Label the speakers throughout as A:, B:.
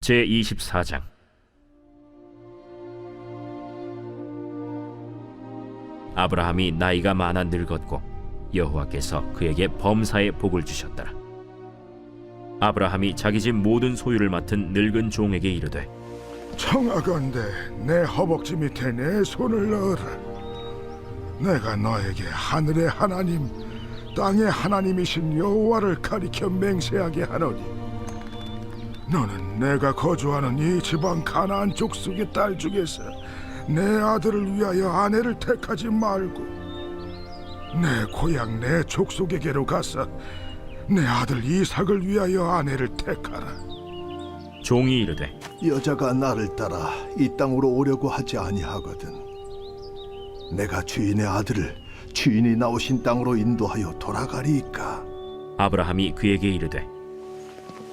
A: 제24장. 아브라함이 나이가 많아 늙었고 여호와께서 그에게 범사의 복을 주셨더라. 아브라함이 자기 집 모든 소유를 맡은 늙은 종에게 이르되,
B: 청하건대 내 허벅지 밑에 내 손을 넣어라. 내가 너에게 하늘의 하나님, 땅의 하나님이신 여호와를 가리켜 맹세하게 하노니, 너는 내가 거주하는 이 지방 가나안 족속의 딸 중에서 내 아들을 위하여 아내를 택하지 말고 내 고향 내 족속에게로 가서 내 아들 이삭을 위하여 아내를 택하라.
A: 종이 이르되,
C: 여자가 나를 따라 이 땅으로 오려고 하지 아니하거든. 내가 주인의 아들을 주인이 나오신 땅으로 인도하여 돌아가리이까.
A: 아브라함이 그에게 이르되,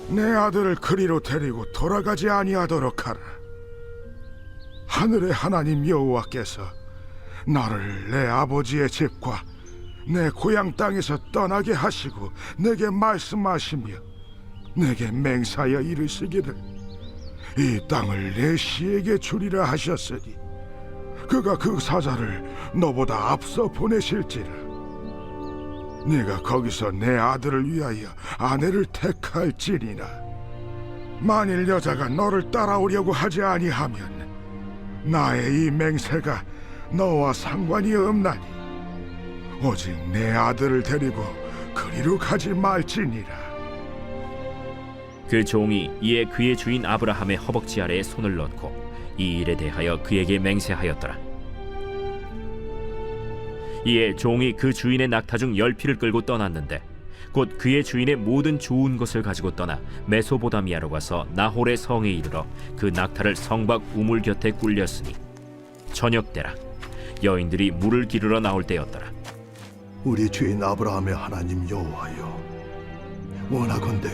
B: 내 아들을 그리로 데리고 돌아가지 아니하도록 하라. 하늘의 하나님 여호와께서 나를 내 아버지의 집과 내 고향 땅에서 떠나게 하시고 내게 말씀하시며 내게 맹사하여 이르시기를 이 땅을 내 시에게 주리라 하셨으니 그가 그 사자를 너보다 앞서 보내실지라. 네가 거기서 내 아들을 위하여 아내를 택할지니라. 만일 여자가 너를 따라오려고 하지 아니하면 나의 이 맹세가 너와 상관이 없나니 오직 내 아들을 데리고 그리로 가지 말지니라.
A: 그 종이 이에 그의 주인 아브라함의 허벅지 아래에 손을 넣고 이 일에 대하여 그에게 맹세하였더라. 이에 종이 그 주인의 낙타 중 10匹를 끌고 떠났는데 곧 그의 주인의 모든 좋은 것을 가지고 떠나 메소보다미아로 가서 나홀의 성에 이르러 그 낙타를 성 밖 우물 곁에 굴렸으니 저녁 때라. 여인들이 물을 기르러 나올 때였더라.
C: 우리 주인 아브라함의 하나님 여호와여, 원하건대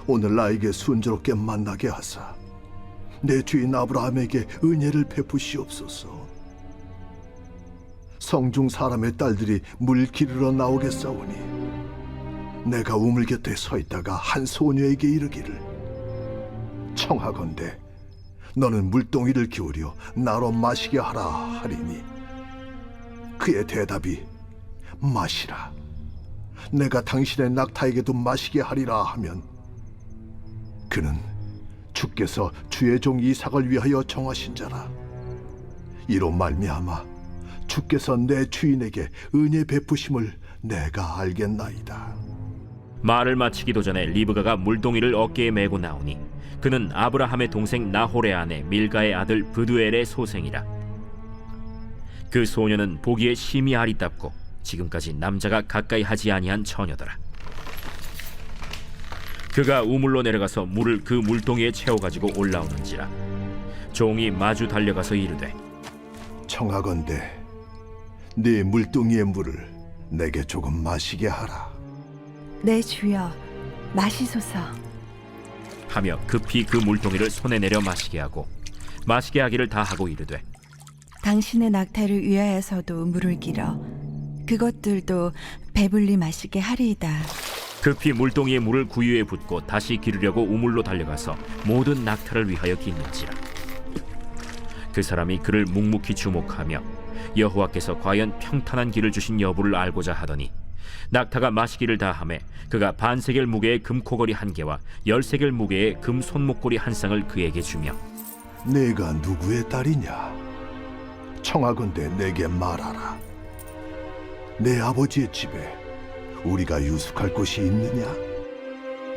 C: 오늘 나에게 순조롭게 만나게 하사 내 주인 아브라함에게 은혜를 베푸시옵소서. 성중 사람의 딸들이 물 기르러 나오겠사오니 내가 우물 곁에 서 있다가 한 소녀에게 이르기를, 청하건대 너는 물동이를 기울여 나로 마시게 하라 하리니 그의 대답이 마시라, 내가 당신의 낙타에게도 마시게 하리라 하면 그는 주께서 주의 종 이삭을 위하여 정하신 자라. 이로 말미암아 주께서 내 주인에게 은혜 베푸심을 내가 알겠나이다.
A: 말을 마치기도 전에 리브가가 물동이를 어깨에 메고 나오니 그는 아브라함의 동생 나홀의 아내 밀가의 아들 브두엘의 소생이라. 그 소녀는 보기에 심히 아리답고 지금까지 남자가 가까이 하지 아니한 처녀더라. 그가 우물로 내려가서 물을 그 물동이에 채워가지고 올라오는지라. 종이 마주 달려가서 이르되,
C: 청하건대 네 물동이의 물을 내게 조금 마시게 하라.
D: 내 주여, 마시소서.
A: 하며 급히 그 물동이를 손에 내려 마시게 하고 마시게 하기를 다 하고 이르되,
D: 당신의 낙타를 위하여서도 물을 길어 그것들도 배불리 마시게 하리이다.
A: 급히 물동이의 물을 구유에 붓고 다시 기르려고 우물로 달려가서 모든 낙타를 위하여 기는지라. 그 사람이 그를 묵묵히 주목하며 여호와께서 과연 평탄한 길을 주신 여부를 알고자 하더니 낙타가 마시기를 다하매 그가 반세겔 무게의 금코걸이 1개와 10세겔 무게의 금 손목걸이 1쌍을 그에게 주며,
C: 내가 누구의 딸이냐? 청하건대 내게 말하라. 내 아버지의 집에 우리가 유숙할 곳이 있느냐?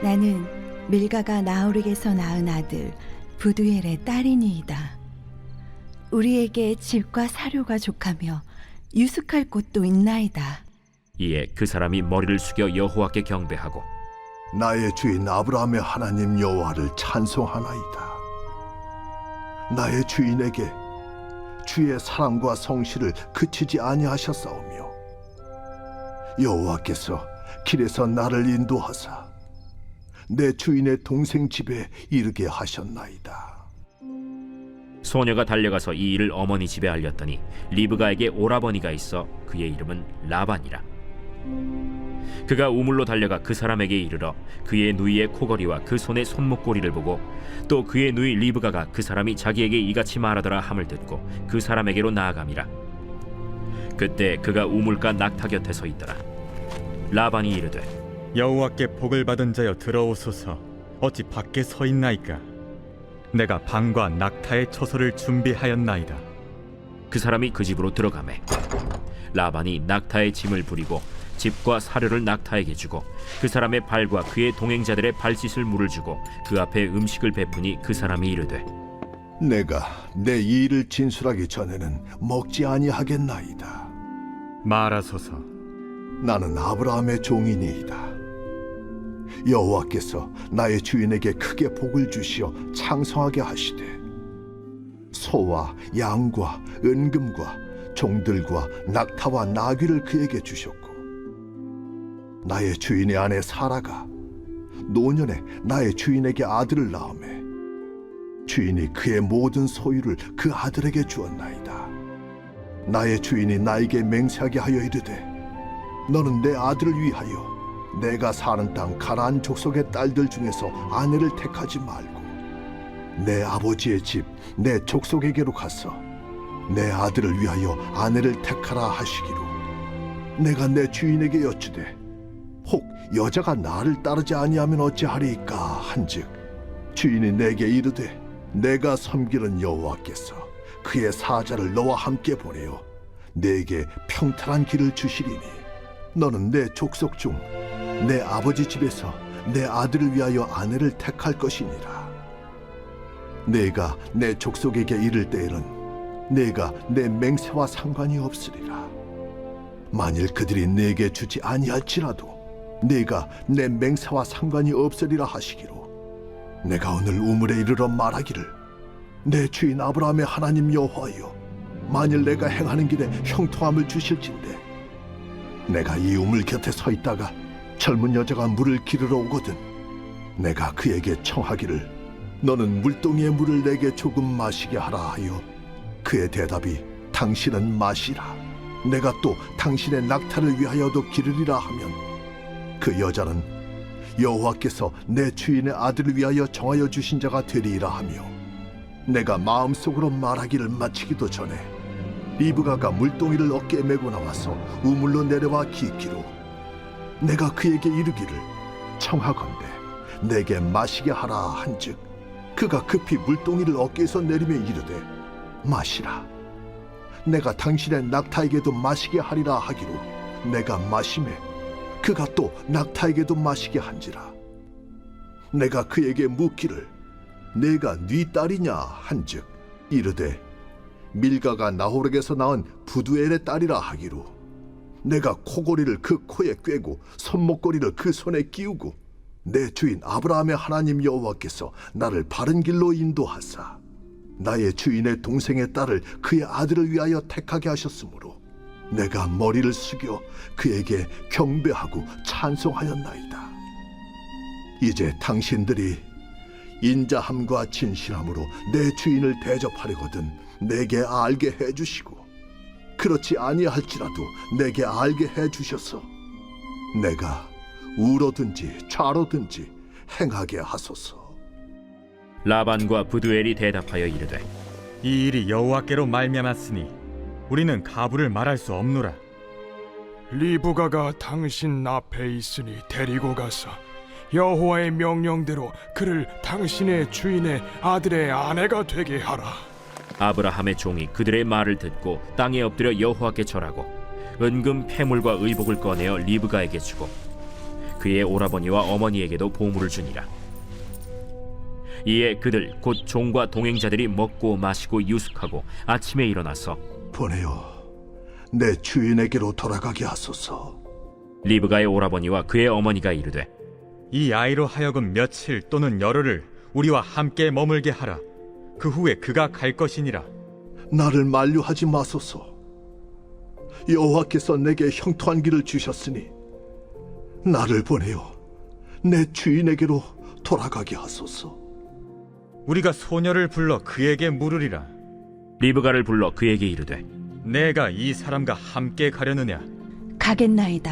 D: 나는 밀가가 나홀에게서 낳은 아들 부두엘의 딸이니이다. 우리에게 집과 사료가 족하며 유숙할 곳도 있나이다.
A: 이에 그 사람이 머리를 숙여 여호와께 경배하고
C: 나의 주인 아브라함의 하나님 여호와를 찬송하나이다. 나의 주인에게 주의 사랑과 성실을 그치지 아니하셨사오며 여호와께서 길에서 나를 인도하사 내 주인의 동생 집에 이르게 하셨나이다.
A: 소녀가 달려가서 이 일을 어머니 집에 알렸더니 리브가에게 오라버니가 있어 그의 이름은 라반이라. 그가 우물로 달려가 그 사람에게 이르러 그의 누이의 코걸이와 그 손의 손목고리를 보고 또 그의 누이 리브가가 그 사람이 자기에게 이같이 말하더라 함을 듣고 그 사람에게로 나아감이라. 그때 그가 우물가 낙타 곁에 서 있더라. 라반이 이르되
E: 여호와께 복을 받은 자여 들어오소서. 어찌 밖에 서 있나이까? 내가 방과 낙타의 처소를 준비하였나이다.
A: 그 사람이 그 집으로 들어가매 라반이 낙타의 짐을 부리고 집과 사료를 낙타에게 주고 그 사람의 발과 그의 동행자들의 발 씻을 물을 주고 그 앞에 음식을 베푸니 그 사람이 이르되
C: 내가 내 이 일을 진술하기 전에는 먹지 아니하겠나이다.
E: 말하소서.
C: 나는 아브라함의 종이니이다. 여호와께서 나의 주인에게 크게 복을 주시어 창성하게 하시되 소와 양과 은금과 종들과 낙타와 나귀를 그에게 주셨고 나의 주인의 아내 사라가 노년에 나의 주인에게 아들을 낳으매 주인이 그의 모든 소유를 그 아들에게 주었나이다. 나의 주인이 나에게 맹세하게 하여 이르되 너는 내 아들을 위하여 내가 사는 땅 가나안 족속의 딸들 중에서 아내를 택하지 말고 내 아버지의 집 내 족속에게로 가서 내 아들을 위하여 아내를 택하라 하시기로 내가 내 주인에게 여쭈되 혹 여자가 나를 따르지 아니하면 어찌하리이까 한즉 주인이 내게 이르되 내가 섬기는 여호와께서 그의 사자를 너와 함께 보내어 내게 평탄한 길을 주시리니 너는 내 족속 중 내 아버지 집에서 내 아들을 위하여 아내를 택할 것이니라. 내가 내 족속에게 이를 때에는 내가 내 맹세와 상관이 없으리라. 만일 그들이 내게 주지 아니할지라도 내가 내 맹세와 상관이 없으리라 하시기로 내가 오늘 우물에 이르러 말하기를 내 주인 아브라함의 하나님 여호와여 만일 내가 행하는 길에 형통함을 주실진대 내가 이 우물 곁에 서 있다가 젊은 여자가 물을 기르러 오거든 내가 그에게 청하기를 너는 물동이의 물을 내게 조금 마시게 하라 하여 그의 대답이 당신은 마시라 내가 또 당신의 낙타를 위하여도 기르리라 하면 그 여자는 여호와께서 내 주인의 아들을 위하여 정하여 주신 자가 되리이라 하며 내가 마음속으로 말하기를 마치기도 전에 리브가가 물동이를 어깨에 메고 나와서 우물로 내려와 기기로 내가 그에게 이르기를 청하건대 내게 마시게 하라 한즉 그가 급히 물동이를 어깨에서 내리며 이르되 마시라 내가 당신의 낙타에게도 마시게 하리라 하기로 내가 마시매 그가 또 낙타에게도 마시게 한지라 내가 그에게 묻기를 내가 네 딸이냐 한즉 이르되 밀가가 나홀에게서 낳은 부두엘의 딸이라 하기로 내가 코고리를 그 코에 꿰고 손목고리를 그 손에 끼우고 내 주인 아브라함의 하나님 여호와께서 나를 바른 길로 인도하사 나의 주인의 동생의 딸을 그의 아들을 위하여 택하게 하셨으므로 내가 머리를 숙여 그에게 경배하고 찬송하였나이다. 이제 당신들이 인자함과 진실함으로 내 주인을 대접하려거든 내게 알게 해주시고 그렇지 아니할지라도 내게 알게 해주셔서 내가 우로든지 좌로든지 행하게 하소서.
A: 라반과 부두엘이 대답하여 이르되
E: 이 일이 여호와께로 말미암았으니 우리는 가부를 말할 수 없노라.
F: 리브가가 당신 앞에 있으니 데리고 가서 여호와의 명령대로 그를 당신의 주인의 아들의 아내가 되게 하라.
A: 아브라함의 종이 그들의 말을 듣고 땅에 엎드려 여호와께 절하고 은금 패물과 의복을 꺼내어 리브가에게 주고 그의 오라버니와 어머니에게도 보물을 주니라. 이에 그들 곧 종과 동행자들이 먹고 마시고 유숙하고 아침에 일어나서
C: 보내어 내 주인에게로 돌아가게 하소서.
A: 리브가의 오라버니와 그의 어머니가 이르되
E: 이 아이로 하여금 며칠 또는 열흘을 우리와 함께 머물게 하라. 그 후에 그가 갈 것이니라.
C: 나를 만류하지 마소서. 여호와께서 내게 형통한 길을 주셨으니 나를 보내어 내 주인에게로 돌아가게 하소서.
E: 우리가 소녀를 불러 그에게 물으리라.
A: 리브가를 불러 그에게 이르되
E: 내가 이 사람과 함께 가려느냐?
D: 가겠나이다.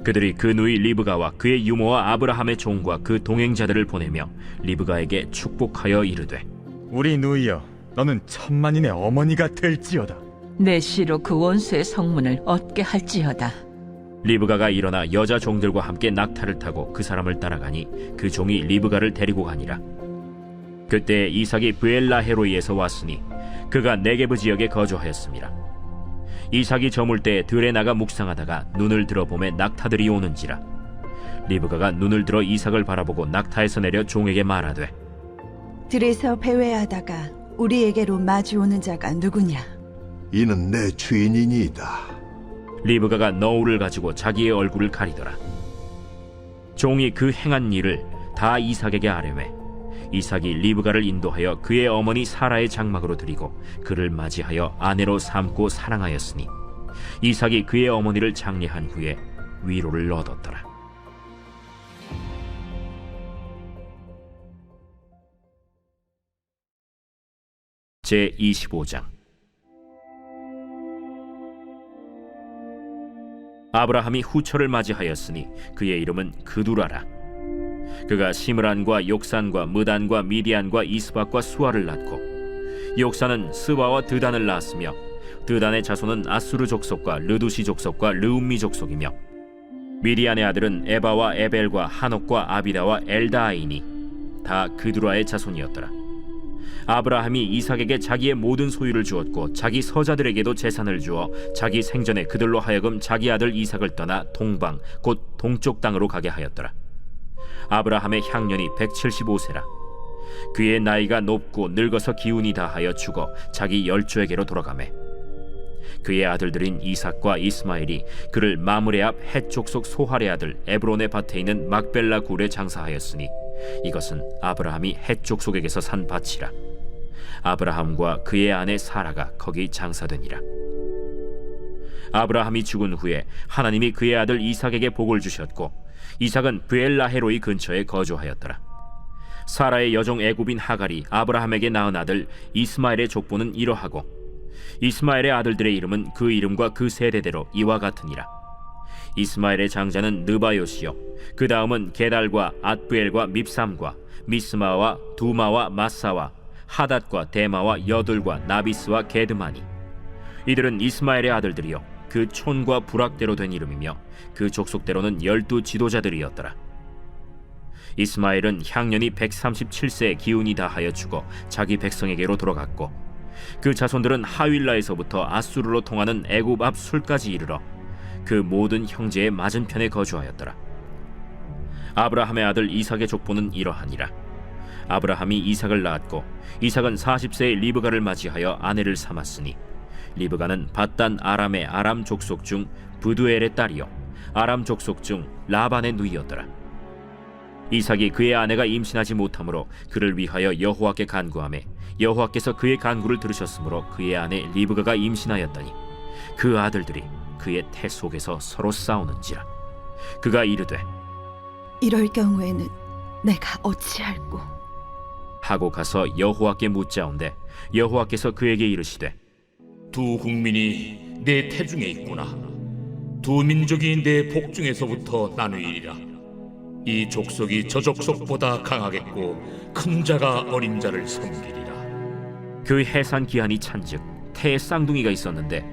A: 그들이 그 누이 리브가와 그의 유모와 아브라함의 종과 그 동행자들을 보내며 리브가에게 축복하여 이르되
E: 우리 누이여, 너는 천만인의 어머니가 될지어다.
G: 내 씨로 그 원수의 성문을 얻게 할지어다.
A: 리브가가 일어나 여자 종들과 함께 낙타를 타고 그 사람을 따라가니 그 종이 리브가를 데리고 가니라. 그때 이삭이 브엘라헤로이에서 왔으니 그가 네게브 지역에 거주하였습니다. 이삭이 저물 때 들에 나가 묵상하다가 눈을 들어보매 낙타들이 오는지라. 리브가가 눈을 들어 이삭을 바라보고 낙타에서 내려 종에게 말하되
D: 들에서 배회하다가 우리에게로 마주오는 자가 누구냐?
C: 이는 내 주인이니이다.
A: 리브가가 너울을 가지고 자기의 얼굴을 가리더라. 종이 그 행한 일을 다 이삭에게 아뢰매 이삭이 리브가를 인도하여 그의 어머니 사라의 장막으로 들이고 그를 맞이하여 아내로 삼고 사랑하였으니 이삭이 그의 어머니를 장례한 후에 위로를 얻었더라. 제 25장. 아브라함이 후처를 맞이하였으니 그의 이름은 그두라라. 그가 시므란과 욕산과 무단과 미디안과 이스박과 수아를 낳고 욕산은 스바와 드단을 낳았으며 드단의 자손은 아수르 족속과 르두시 족속과 르움미 족속이며 미디안의 아들은 에바와 에벨과 한옥과 아비다와 엘다아이니 다 그두라의 자손이었더라. 아브라함이 이삭에게 자기의 모든 소유를 주었고 자기 서자들에게도 재산을 주어 자기 생전에 그들로 하여금 자기 아들 이삭을 떠나 동방 곧 동쪽 땅으로 가게 하였더라. 아브라함의 향년이 175세라. 그의 나이가 높고 늙어서 기운이 다하여 죽어 자기 열조에게로 돌아가매 그의 아들들인 이삭과 이스마엘이 그를 마므레 앞 헷 족속 소할의 아들 에브론의 밭에 있는 막벨라 굴에 장사하였으니 이것은 아브라함이 헷 족속에게서 산 밭이라. 아브라함과 그의 아내 사라가 거기 장사되니라. 아브라함이 죽은 후에 하나님이 그의 아들 이삭에게 복을 주셨고 이삭은 브엘라헤로이 근처에 거주하였더라. 사라의 여종 애굽인 하갈이 아브라함에게 낳은 아들 이스마엘의 족보는 이러하고 이스마엘의 아들들의 이름은 그 이름과 그 세대대로 이와 같으니라. 이스마엘의 장자는 느바요시요 그 다음은 게달과 앗부엘과 밉삼과 미스마와 두마와 마사와 하닷과 데마와 여둘과 나비스와 게드마니 이들은 이스마엘의 아들들이요 그 촌과 부락대로 된 이름이며 그 족속대로는 12 지도자들이었더라. 이스마엘은 향년이 137세에 기운이 다하여 죽어 자기 백성에게로 돌아갔고 그 자손들은 하윌라에서부터 아수르로 통하는 애굽 앞 술까지 이르러 그 모든 형제의 맞은편에 거주하였더라. 아브라함의 아들 이삭의 족보는 이러하니라. 아브라함이 이삭을 낳았고 이삭은 40세에 리브가를 맞이하여 아내를 삼았으니 리브가는 밧단 아람의 아람 족속 중 부두엘의 딸이요 아람 족속 중 라반의 누이였더라. 이삭이 그의 아내가 임신하지 못하므로 그를 위하여 여호와께 간구하매 여호와께서 그의 간구를 들으셨으므로 그의 아내 리브가가 임신하였더니 그 아들들이 그의 태 속에서 서로 싸우는지라. 그가 이르되
D: 이럴 경우에는 내가 어찌할꼬?
A: 하고 가서 여호와께 묻자온데 여호와께서 그에게 이르시되
H: 두 국민이 내 태중에 있구나. 두 민족이 내 복중에서부터 나누이리라. 이 족속이 저 족속보다 강하겠고 큰 자가 어린 자를 섬기리라.
A: 그 해산 기한이 찬즉 태에 쌍둥이가 있었는데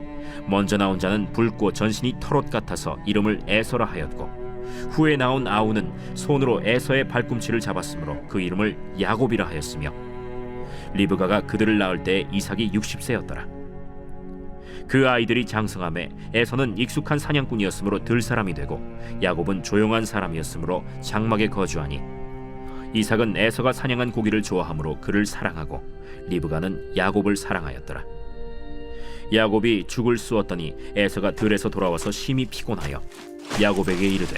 A: 먼저 나온 자는 붉고 전신이 털옷 같아서 이름을 에서라 하였고 후에 나온 아우는 손으로 에서의 발꿈치를 잡았으므로 그 이름을 야곱이라 하였으며 리브가가 그들을 낳을 때 이삭이 60세였더라. 그 아이들이 장성함에 에서는 익숙한 사냥꾼이었으므로 들 사람이 되고 야곱은 조용한 사람이었으므로 장막에 거주하니 이삭은 에서가 사냥한 고기를 좋아하므로 그를 사랑하고 리브가는 야곱을 사랑하였더라. 야곱이 죽을 쑤었더니 에서가 들에서 돌아와서 심히 피곤하여 야곱에게 이르되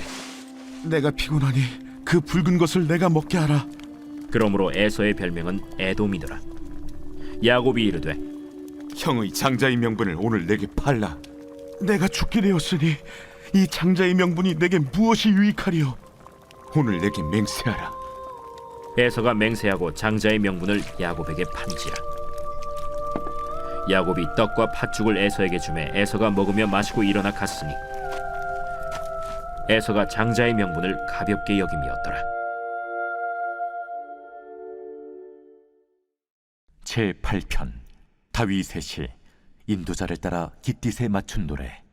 I: 내가 피곤하니 그 붉은 것을 내가 먹게 하라.
A: 그러므로 에서의 별명은 에돔이더라. 야곱이 이르되
I: 형의 장자의 명분을 오늘 내게 팔라. 내가 죽게 되었으니 이 장자의 명분이 내게 무엇이 유익하리요? 오늘 내게 맹세하라.
A: 에서가 맹세하고 장자의 명분을 야곱에게 판지라. 야곱이 떡과 팥죽을 에서에게 주매 에서가 먹으며 마시고 일어나 갔으니 에서가 장자의 명분을 가볍게 여김이었더라.
J: 제8편 다윗의 시 인도자를 따라 깃딧에 맞춘 노래.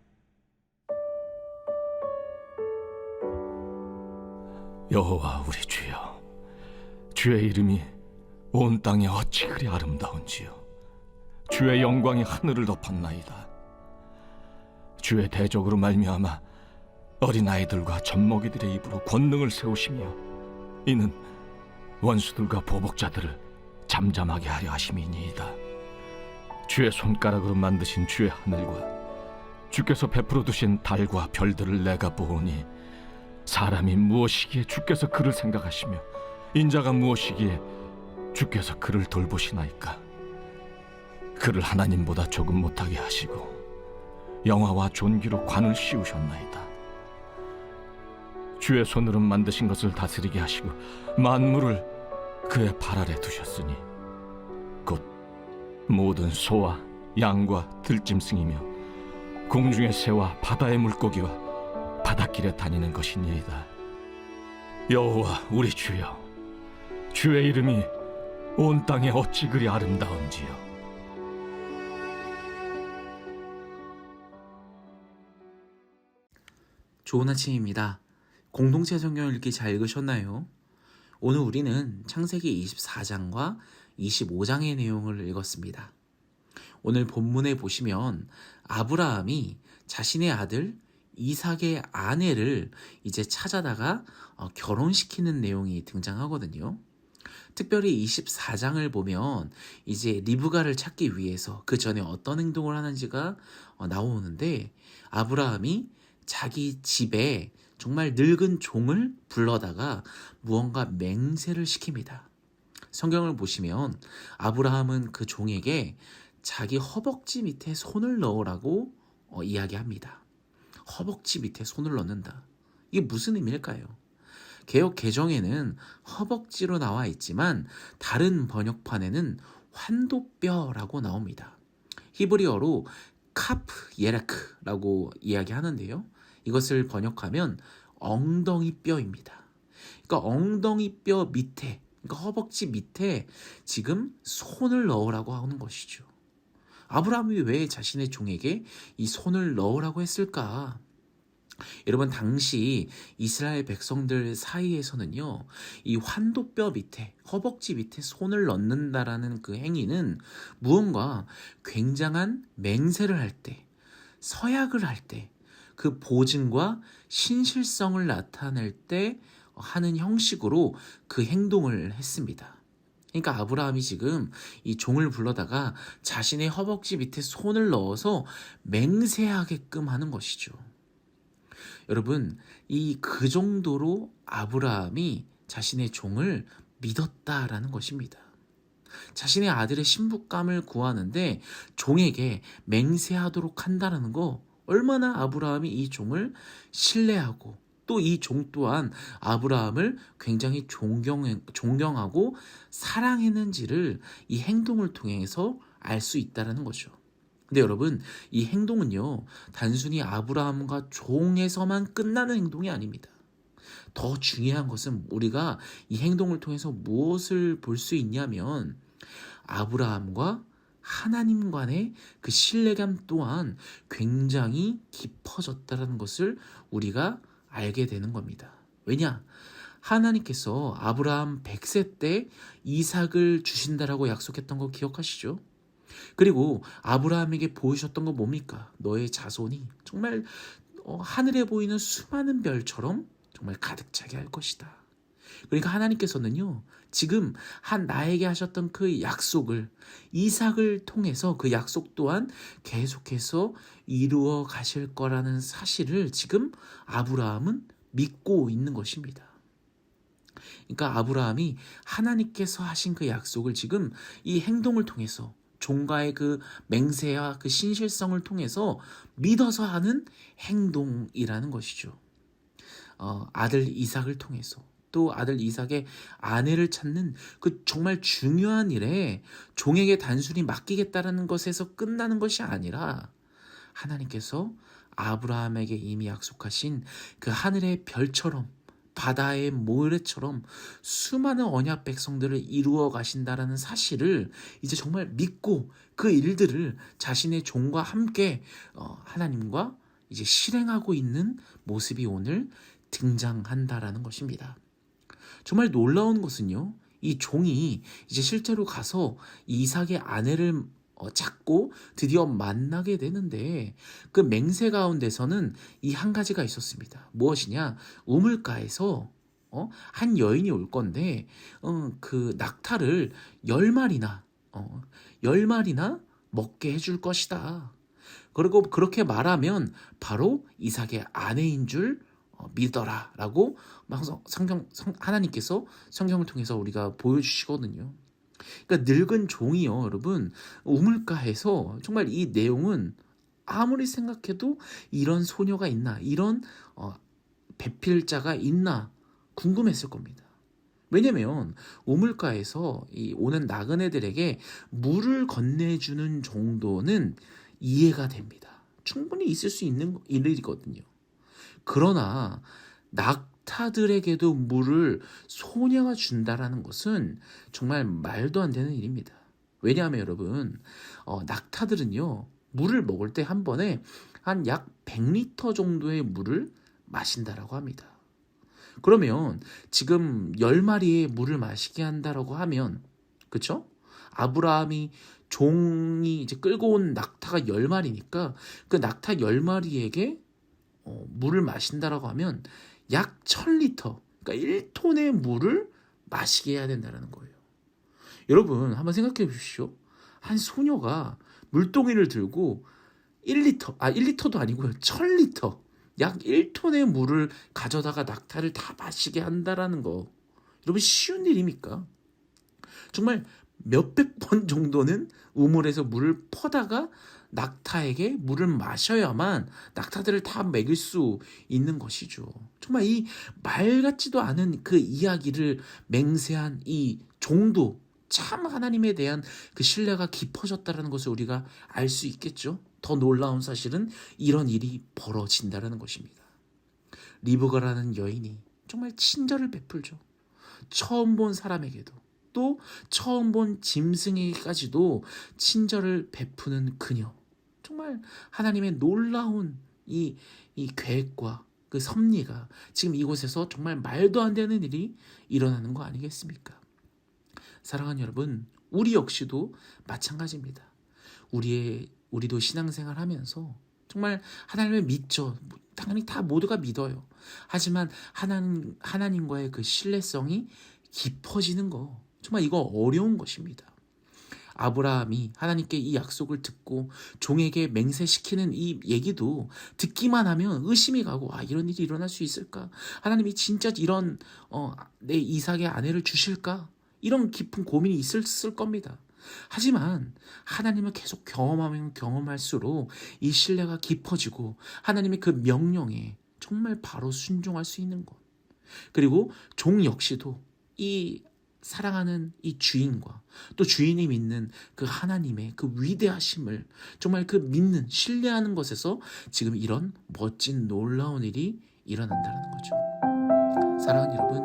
K: 여호와 우리 주여, 주의 이름이 온 땅에 어찌 그리 아름다운지요. 주의 영광이 하늘을 덮었나이다. 주의 대적으로 말미암아 어린아이들과 젖먹이들의 입으로 권능을 세우시며 이는 원수들과 보복자들을 잠잠하게 하려 하심이니이다. 주의 손가락으로 만드신 주의 하늘과 주께서 베풀어 두신 달과 별들을 내가 보오니 사람이 무엇이기에 주께서 그를 생각하시며 인자가 무엇이기에 주께서 그를 돌보시나이까. 그를 하나님보다 조금 못하게 하시고 영화와 존귀로 관을 씌우셨나이다. 주의 손으로 만드신 것을 다스리게 하시고 만물을 그의 발 아래 두셨으니 곧 모든 소와 양과 들짐승이며 공중의 새와 바다의 물고기와 바닷길에 다니는 것이니이다. 여호와 우리 주여, 주의 이름이 온 땅에 어찌 그리 아름다운지요.
L: 좋은 아침입니다. 공동체 성경 읽기 잘 읽으셨나요? 오늘 우리는 창세기 24장과 25장의 내용을 읽었습니다. 오늘 본문에 보시면 아브라함이 자신의 아들 이삭의 아내를 이제 찾아다가 결혼시키는 내용이 등장하거든요. 특별히 24장을 보면 이제 리브가를 찾기 위해서 그 전에 어떤 행동을 하는지가 나오는데, 아브라함이 자기 집에 정말 늙은 종을 불러다가 무언가 맹세를 시킵니다. 성경을 보시면 아브라함은 그 종에게 자기 허벅지 밑에 손을 넣으라고 이야기합니다. 허벅지 밑에 손을 넣는다. 이게 무슨 의미일까요? 개역 개정에는 허벅지로 나와 있지만 다른 번역판에는 환도뼈라고 나옵니다. 히브리어로 카프 예라크라고 이야기하는데요. 이것을 번역하면 엉덩이 뼈입니다. 그러니까 엉덩이 뼈 밑에, 그러니까 허벅지 밑에 지금 손을 넣으라고 하는 것이죠. 아브라함이 왜 자신의 종에게 이 손을 넣으라고 했을까? 여러분, 당시 이스라엘 백성들 사이에서는요, 이 환도뼈 밑에, 허벅지 밑에 손을 넣는다라는 그 행위는 무언가 굉장한 맹세를 할 때, 서약을 할 때, 그 보증과 신실성을 나타낼 때 하는 형식으로 그 행동을 했습니다. 그러니까 아브라함이 지금 이 종을 불러다가 자신의 허벅지 밑에 손을 넣어서 맹세하게끔 하는 것이죠. 여러분, 그 정도로 아브라함이 자신의 종을 믿었다라는 것입니다. 자신의 아들의 신부감을 구하는데 종에게 맹세하도록 한다는 거, 얼마나 아브라함이 이 종을 신뢰하고 또 이 종 또한 아브라함을 굉장히 존경하고 사랑했는지를 이 행동을 통해서 알 수 있다는 거죠. 근데 여러분, 이 행동은요, 단순히 아브라함과 종에서만 끝나는 행동이 아닙니다. 더 중요한 것은 우리가 이 행동을 통해서 무엇을 볼 수 있냐면, 아브라함과 하나님 간의 그 신뢰감 또한 굉장히 깊어졌다는 것을 우리가 알게 되는 겁니다. 왜냐? 하나님께서 아브라함 100세 때 이삭을 주신다라고 약속했던 거 기억하시죠? 그리고 아브라함에게 보이셨던 거 뭡니까? 너의 자손이 정말 하늘에 보이는 수많은 별처럼 정말 가득 차게 할 것이다. 그러니까 하나님께서는요, 지금 나에게 하셨던 그 약속을, 이삭을 통해서 그 약속 또한 계속해서 이루어 가실 거라는 사실을 지금 아브라함은 믿고 있는 것입니다. 그러니까 아브라함이 하나님께서 하신 그 약속을 지금 이 행동을 통해서, 종과의 그 맹세와 그 신실성을 통해서 믿어서 하는 행동이라는 것이죠. 아들 이삭을 통해서, 또 아들 이삭의 아내를 찾는 그 정말 중요한 일에 종에게 단순히 맡기겠다라는 것에서 끝나는 것이 아니라, 하나님께서 아브라함에게 이미 약속하신 그 하늘의 별처럼 바다의 모래처럼 수많은 언약 백성들을 이루어 가신다라는 사실을 이제 정말 믿고 그 일들을 자신의 종과 함께 하나님과 이제 실행하고 있는 모습이 오늘 등장한다라는 것입니다. 정말 놀라운 것은요, 이 종이 이제 실제로 가서 이삭의 아내를 찾고 드디어 만나게 되는데, 그 맹세 가운데서는 이 한 가지가 있었습니다. 무엇이냐? 우물가에서 한 여인이 올 건데 그 낙타를 10마리나 먹게 해줄 것이다. 그리고 그렇게 말하면 바로 이삭의 아내인 줄 믿어라 라고 하나님께서 성경을 통해서 우리가 보여주시거든요. 그러니까 늙은 종이요, 여러분, 우물가에서 정말 이 내용은 아무리 생각해도 이런 소녀가 있나, 이런 배필자가 있나 궁금했을 겁니다. 왜냐면 우물가에서 오는 나그네들에게 물을 건네주는 정도는 이해가 됩니다. 충분히 있을 수 있는 일이거든요. 그러나 낙타들에게도 물을 소녀가 준다라는 것은 정말 말도 안 되는 일입니다. 왜냐하면 여러분, 낙타들은요, 물을 먹을 때 한 번에 한 약 100리터 정도의 물을 마신다라고 합니다. 그러면 지금 10마리의 물을 마시게 한다라고 하면, 그쵸? 아브라함이 종이 이제 끌고 온 낙타가 10마리니까 그 낙타 10마리에게 물을 마신다라고 하면 약 1000리터, 그러니까 1톤의 물을 마시게 해야 된다는 거예요. 여러분, 한번 생각해 보십시오. 한 소녀가 물동이를 들고 1리터도 아니고요, 1000리터, 약 1톤의 물을 가져다가 낙타를 다 마시게 한다라는 거, 여러분 쉬운 일입니까? 정말 몇백 번 정도는 우물에서 물을 퍼다가 낙타에게 물을 마셔야만 낙타들을 다 먹일 수 있는 것이죠. 정말 이 말 같지도 않은 그 이야기를 맹세한 이 종도 참 하나님에 대한 그 신뢰가 깊어졌다는 것을 우리가 알 수 있겠죠. 더 놀라운 사실은 이런 일이 벌어진다는 것입니다. 리브가라는 여인이 정말 친절을 베풀죠. 처음 본 사람에게도, 또 처음 본 짐승에게까지도 친절을 베푸는 그녀. 정말 하나님의 놀라운 이 계획과 그 섭리가 지금 이곳에서 정말 말도 안 되는 일이 일어나는 거 아니겠습니까? 사랑하는 여러분, 우리 역시도 마찬가지입니다. 우리도 신앙생활 하면서 정말 하나님을 믿죠. 당연히 다 모두가 믿어요. 하지만 하나님과의 그 신뢰성이 깊어지는 거, 정말 이거 어려운 것입니다. 아브라함이 하나님께 이 약속을 듣고 종에게 맹세시키는 이 얘기도 듣기만 하면 의심이 가고, 이런 일이 일어날 수 있을까? 하나님이 진짜 이런 내 이삭의 아내를 주실까? 이런 깊은 고민이 있을 겁니다. 하지만 하나님을 계속 경험하면 경험할수록 이 신뢰가 깊어지고 하나님의 그 명령에 정말 바로 순종할 수 있는 것. 그리고 종 역시도 이 사랑하는 이 주인과 또 주인이 믿는 그 하나님의 그 위대하심을 정말 그 믿는, 신뢰하는 것에서 지금 이런 멋진 놀라운 일이 일어난다는 거죠. 사랑하는 여러분,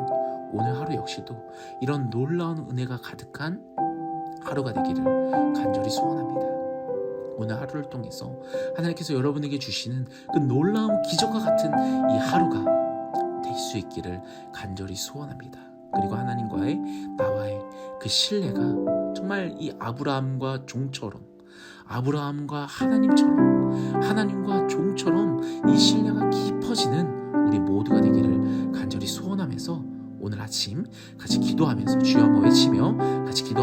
L: 오늘 하루 역시도 이런 놀라운 은혜가 가득한 하루가 되기를 간절히 소원합니다. 오늘 하루를 통해서 하나님께서 여러분에게 주시는 그 놀라운 기적과 같은 이 하루가 될 수 있기를 간절히 소원합니다. 그리고 하나님과의 나와의 그 신뢰가 정말 이 아브라함과 종처럼, 아브라함과 하나님처럼, 하나님과 종처럼 이 신뢰가 깊어지는 우리 모두가 되기를 간절히 소원하면서 오늘 아침 같이 기도하면서 주여 한번 외치며 같이 기도